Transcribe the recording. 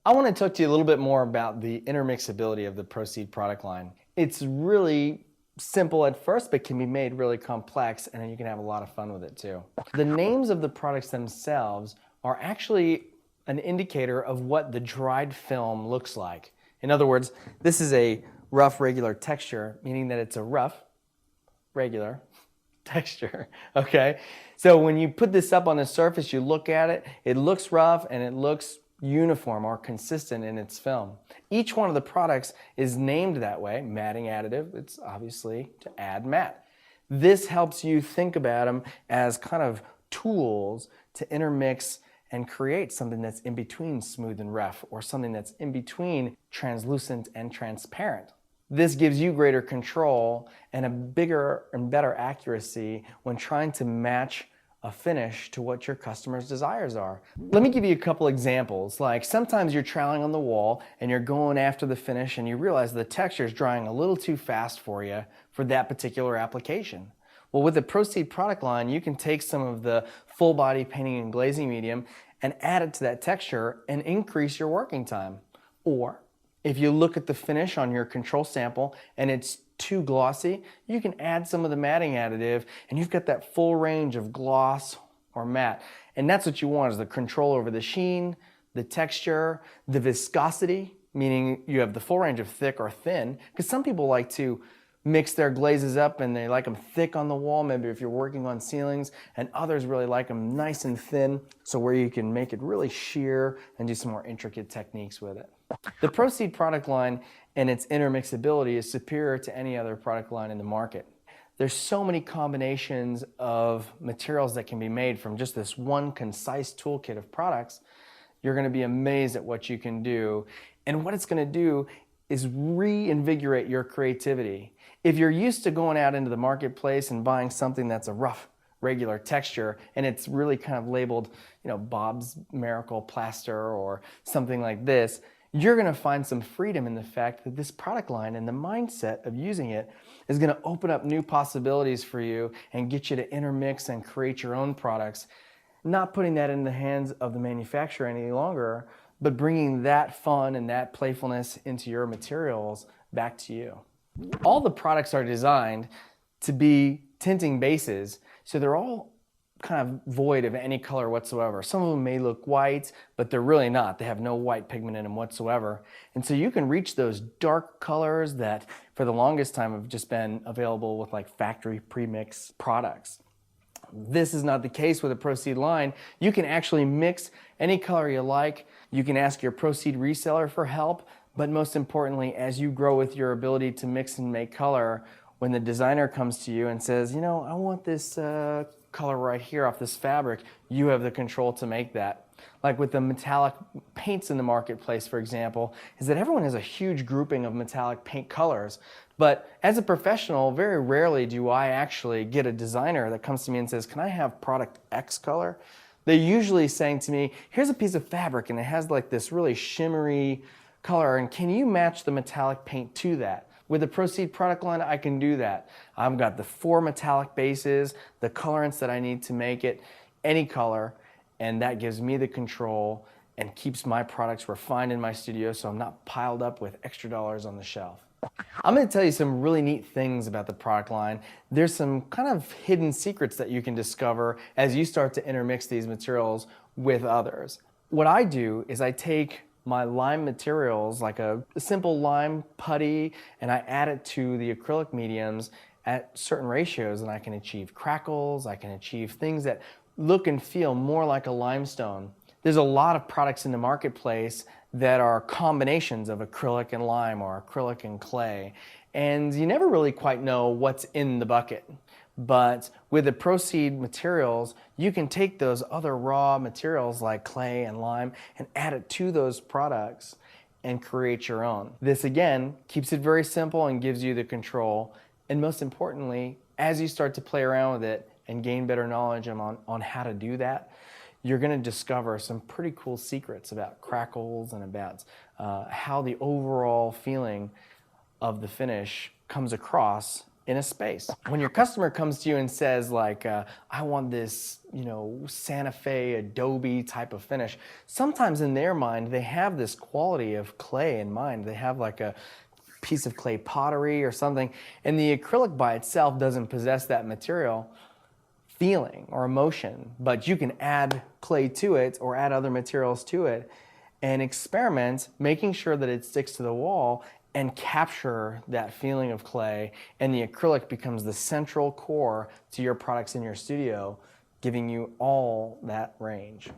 I want to talk to you a little bit more about the intermixability of the Proceed product line. It's really simple at first, but can be made really complex, and then you can have a lot of fun with it too. The names of the products themselves are actually an indicator of what the dried film looks like. In other words, this is a rough, regular texture, meaning that it's a rough, regular texture, okay? So when you put this up on the surface, you look at it, it looks rough and it looks uniform or consistent in its film. Each one of the products is named that way, matting additive. It's obviously to add matte. This helps you think about them as kind of tools to intermix and create something that's in between smooth and rough, or something that's in between translucent and transparent. This gives you greater control and a bigger and better accuracy when trying to match a finish to what your customer's desires are. Let me give you a couple examples. Like sometimes you're troweling on the wall and you're going after the finish and you realize the texture is drying a little too fast for you for that particular application. Well, with the Proceed product line, you can take some of the full body painting and glazing medium and add it to that texture and increase your working time. Or if you look at the finish on your control sample and it's too glossy, you can add some of the matting additive and you've got that full range of gloss or matte. And that's what you want, is the control over the sheen, the texture, the viscosity, meaning you have the full range of thick or thin, because some people like to mix their glazes up and they like them thick on the wall, maybe if you're working on ceilings, and others really like them nice and thin, so where you can make it really sheer and do some more intricate techniques with it. The Proceed product line and its intermixability is superior to any other product line in the market. There's so many combinations of materials that can be made from just this one concise toolkit of products. You're going to be amazed at what you can do. And what it's going to do is reinvigorate your creativity. If you're used to going out into the marketplace and buying something that's a rough, regular texture and it's really kind of labeled, Bob's Miracle Plaster or something like this, you're going to find some freedom in the fact that this product line and the mindset of using it is going to open up new possibilities for you and get you to intermix and create your own products, not putting that in the hands of the manufacturer any longer, but bringing that fun and that playfulness into your materials back to you. All the products are designed to be tinting bases, so they're all kind of void of any color whatsoever. Some of them may look white, but they're really not. They have no white pigment in them whatsoever. And so you can reach those dark colors that for the longest time have just been available with like factory premix products. This is not the case with a Proceed line. You can actually mix any color you like. You can ask your Proceed reseller for help, but most importantly, as you grow with your ability to mix and make color, when the designer comes to you and says, I want this color right here off this fabric, you have the control to make that. Like with the metallic paints in the marketplace, for example, is that everyone has a huge grouping of metallic paint colors. But as a professional, very rarely do I actually get a designer that comes to me and says, can I have product X color? They're usually saying to me, here's a piece of fabric and it has like this really shimmery color, and can you match the metallic paint to that? With the Proceed product line, I can do that. I've got the 4 metallic bases, the colorants that I need to make it any color, and that gives me the control and keeps my products refined in my studio so I'm not piled up with extra dollars on the shelf. I'm going to tell you some really neat things about the product line. There's some kind of hidden secrets that you can discover as you start to intermix these materials with others. What I do is I take my lime materials, like a simple lime putty, and I add it to the acrylic mediums at certain ratios, and I can achieve crackles, I can achieve things that look and feel more like a limestone. There's a lot of products in the marketplace that are combinations of acrylic and lime or acrylic and clay, and you never really quite know what's in the bucket. But with the Proceed materials, you can take those other raw materials like clay and lime and add it to those products and create your own. This again keeps it very simple and gives you the control. And most importantly, as you start to play around with it and gain better knowledge on how to do that, you're going to discover some pretty cool secrets about crackles and about how the overall feeling of the finish comes across in a space. When your customer comes to you and says like, I want this, Santa Fe Adobe type of finish, sometimes in their mind, they have this quality of clay in mind. They have like a piece of clay pottery or something, and the acrylic by itself doesn't possess that material feeling or emotion, but you can add clay to it or add other materials to it and experiment, making sure that it sticks to the wall and capture that feeling of clay, and the acrylic becomes the central core to your products in your studio, giving you all that range.